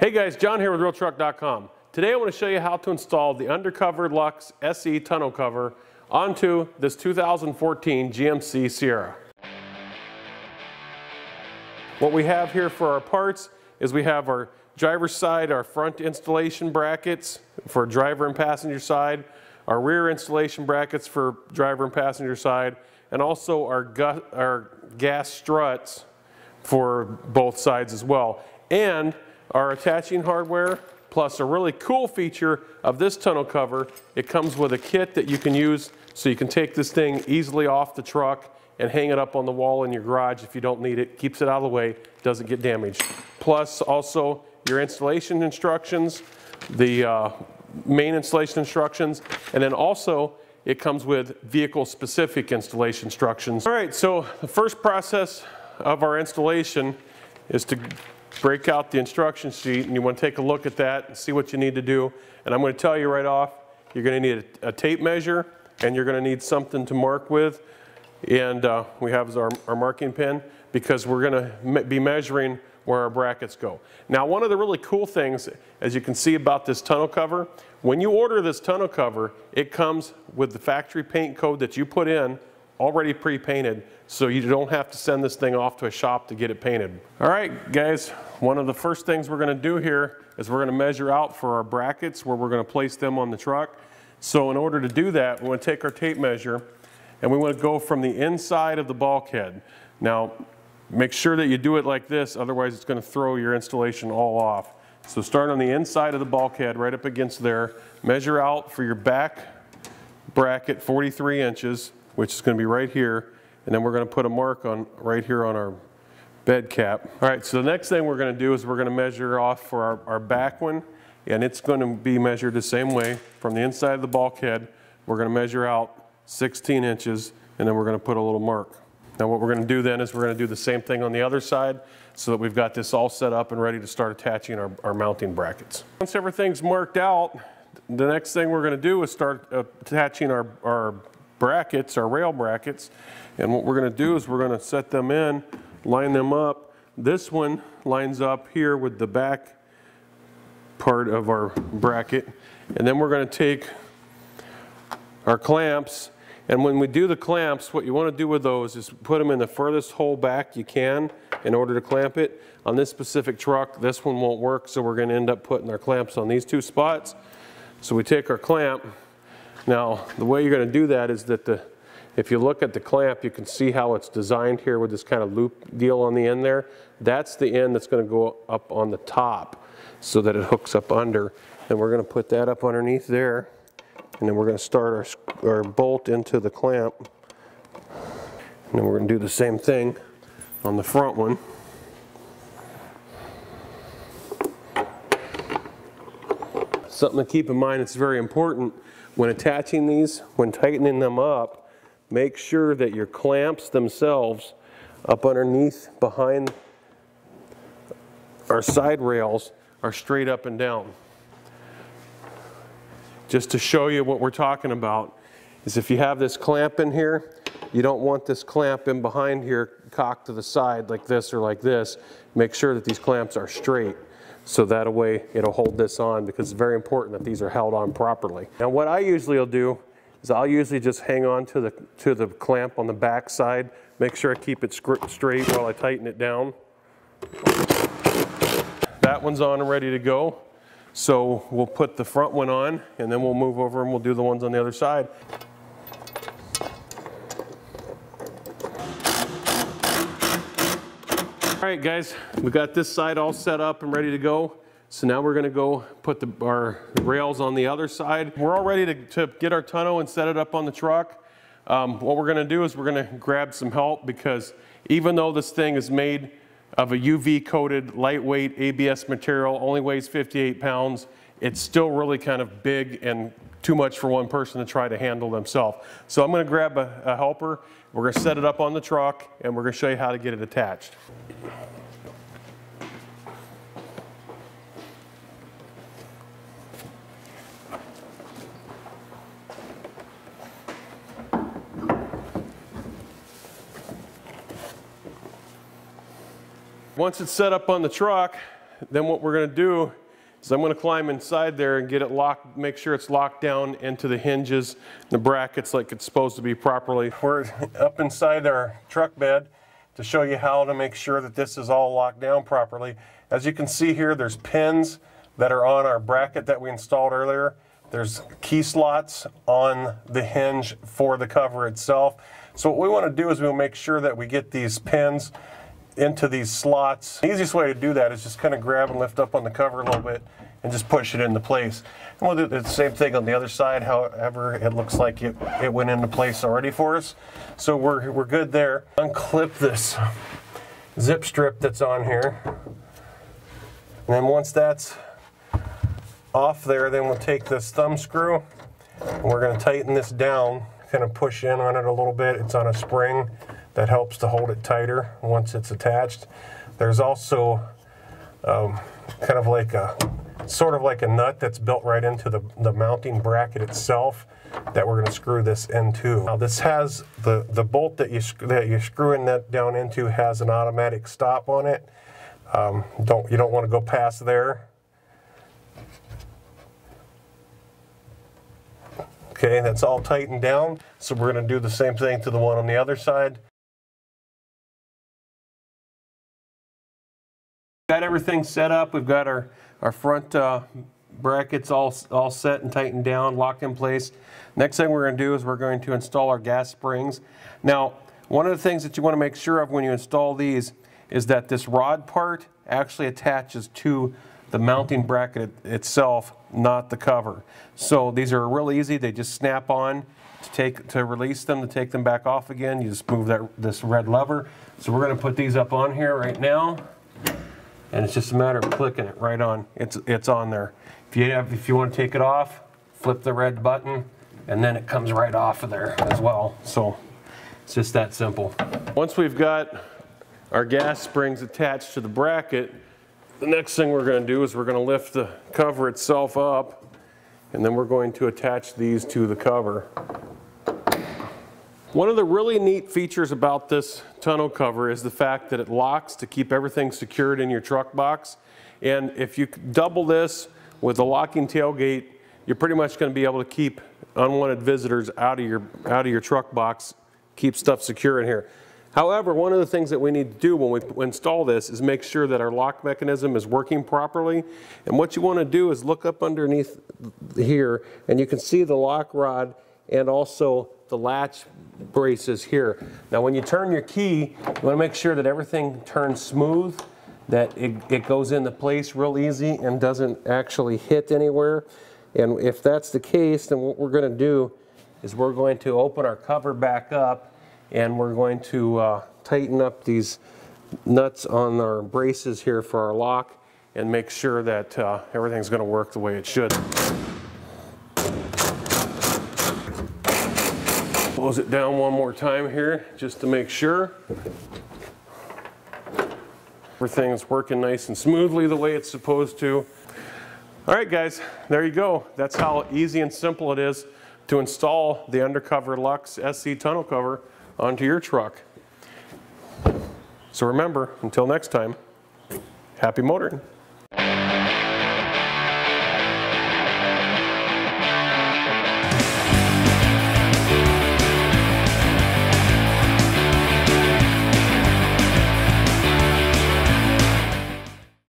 Hey guys, John here with RealTruck.com. Today I want to show you how to install the Undercover LUX SE tonneau cover onto this 2014 GMC Sierra. What we have here for our parts is we have our driver's side, our front installation brackets for driver and passenger side, our rear installation brackets for driver and passenger side, and also our gas struts for both sides as well. And our attaching hardware, plus a really cool feature of this tonneau cover, it comes with a kit that you can use so you can take this thing easily off the truck and hang it up on the wall in your garage if you don't need it. Keeps it out of the way, doesn't get damaged. Plus also your installation instructions, the main installation instructions, and then also it comes with vehicle specific installation instructions. All right, so the first process of our installation is to break out the instruction sheet, and you want to take a look at that and see what you need to do. And I'm going to tell you right off, you're going to need a tape measure, and you're going to need something to mark with. And we have our marking pen, because we're going to be measuring where our brackets go. Now, one of the really cool things, as you can see about this tonneau cover, when you order this tonneau cover, it comes with the factory paint code that you put in already pre-painted, so you don't have to send this thing off to a shop to get it painted. All right, guys, one of the first things we're going to do here is we're going to measure out for our brackets where we're going to place them on the truck. So in order to do that, we want to take our tape measure and we want to go from the inside of the bulkhead. Now, make sure that you do it like this, otherwise it's going to throw your installation all off. So start on the inside of the bulkhead, right up against there. Measure out for your back bracket 43 inches, which is going to be right here, and then we're going to put a mark on right here on our bed cap. All right, so the next thing we're going to do is we're going to measure off for our back one, and it's going to be measured the same way. From the inside of the bulkhead, we're going to measure out 16 inches, and then we're going to put a little mark. Now what we're going to do then is we're going to do the same thing on the other side so that we've got this all set up and ready to start attaching our mounting brackets. Once everything's marked out, the next thing we're going to do is start attaching our brackets, our rail brackets, and what we're going to do is we're going to set them in, line them up. This one lines up here with the back part of our bracket, and then we're going to take our clamps, and when we do the clamps, what you want to do with those is put them in the furthest hole back you can in order to clamp it. On this specific truck, this one won't work, so we're going to end up putting our clamps on these two spots. So we take our clamp. Now, the way you're going to do that is that if you look at the clamp, you can see how it's designed here with this kind of loop deal on the end there. That's the end that's going to go up on the top so that it hooks up under. And we're going to put that up underneath there. And then we're going to start our bolt into the clamp. And then we're going to do the same thing on the front one. Something to keep in mind, it's very important when attaching these, when tightening them up, make sure that your clamps themselves up underneath behind our side rails are straight up and down. Just to show you what we're talking about is if you have this clamp in here, you don't want this clamp in behind here cocked to the side like this or like this. Make sure that these clamps are straight, so that way it'll hold this on, because it's very important that these are held on properly. Now what I usually will do is I'll usually just hang on to the clamp on the back side, make sure I keep it straight while I tighten it down. That one's on and ready to go. So we'll put the front one on, and then we'll move over and we'll do the ones on the other side. All right, guys, we got this side all set up and ready to go. So now we're going to go put our rails on the other side. We're all ready to get our tonneau and set it up on the truck. What we're going to do is we're going to grab some help, because even though this thing is made of a UV coated lightweight ABS material, only weighs 58 pounds, it's still really kind of big and too much for one person to try to handle themselves. So I'm going to grab a helper, we're going to set it up on the truck, and we're going to show you how to get it attached. Once it's set up on the truck, then what we're going to do is I'm going to climb inside there and get it locked, make sure it's locked down into the hinges, the brackets like it's supposed to be properly. We're up inside our truck bed to show you how to make sure that this is all locked down properly. As you can see here, there's pins that are on our bracket that we installed earlier. There's key slots on the hinge for the cover itself. So what we want to do is we'll make sure that we get these pins into these slots. The easiest way to do that is just kind of grab and lift up on the cover a little bit and just push it into place. And we'll do the same thing on the other side, however it looks like it went into place already for us. So we're good there. Unclip this zip strip that's on here. And then once that's off there, then we'll take this thumb screw and we're going to tighten this down, kind of push in on it a little bit. It's on a spring that helps to hold it tighter once it's attached. There's also kind of like sort of like a nut that's built right into the mounting bracket itself that we're going to screw this into. Now this has the bolt that you're screwing that down into has an automatic stop on it. You don't want to go past there. Okay, that's all tightened down. So we're going to do the same thing to the one on the other side. Got everything set up. We've got our front brackets all set and tightened down, locked in place. Next thing we're going to do is we're going to install our gas springs. Now, one of the things that you want to make sure of when you install these is that this rod part actually attaches to the mounting bracket itself, not the cover. So these are real easy. They just snap on. To release them, to take them back off again, you just move this red lever. So we're going to put these up on here right now. And it's just a matter of clicking it right on. It's on there. If you want to take it off, flip the red button, and then it comes right off of there as well. So it's just that simple. Once we've got our gas springs attached to the bracket, the next thing we're going to do is we're going to lift the cover itself up, and then we're going to attach these to the cover. One of the really neat features about this tonneau cover is the fact that it locks to keep everything secured in your truck box. And if you double this with a locking tailgate, you're pretty much going to be able to keep unwanted visitors out of your truck box, keep stuff secure in here. However, one of the things that we need to do when we install this is make sure that our lock mechanism is working properly. And what you want to do is look up underneath here, and you can see the lock rod and also the latch braces here. Now when you turn your key, you want to make sure that everything turns smooth, that it goes into place real easy and doesn't actually hit anywhere. And if that's the case, then what we're going to do is we're going to open our cover back up, and we're going to tighten up these nuts on our braces here for our lock and make sure that everything's going to work the way it should. Close it down one more time here just to make sure everything's working nice and smoothly the way it's supposed to. All right guys, there you go. That's how easy and simple it is to install the Undercover LUX SC tonneau cover onto your truck. So remember, until next time, happy motoring.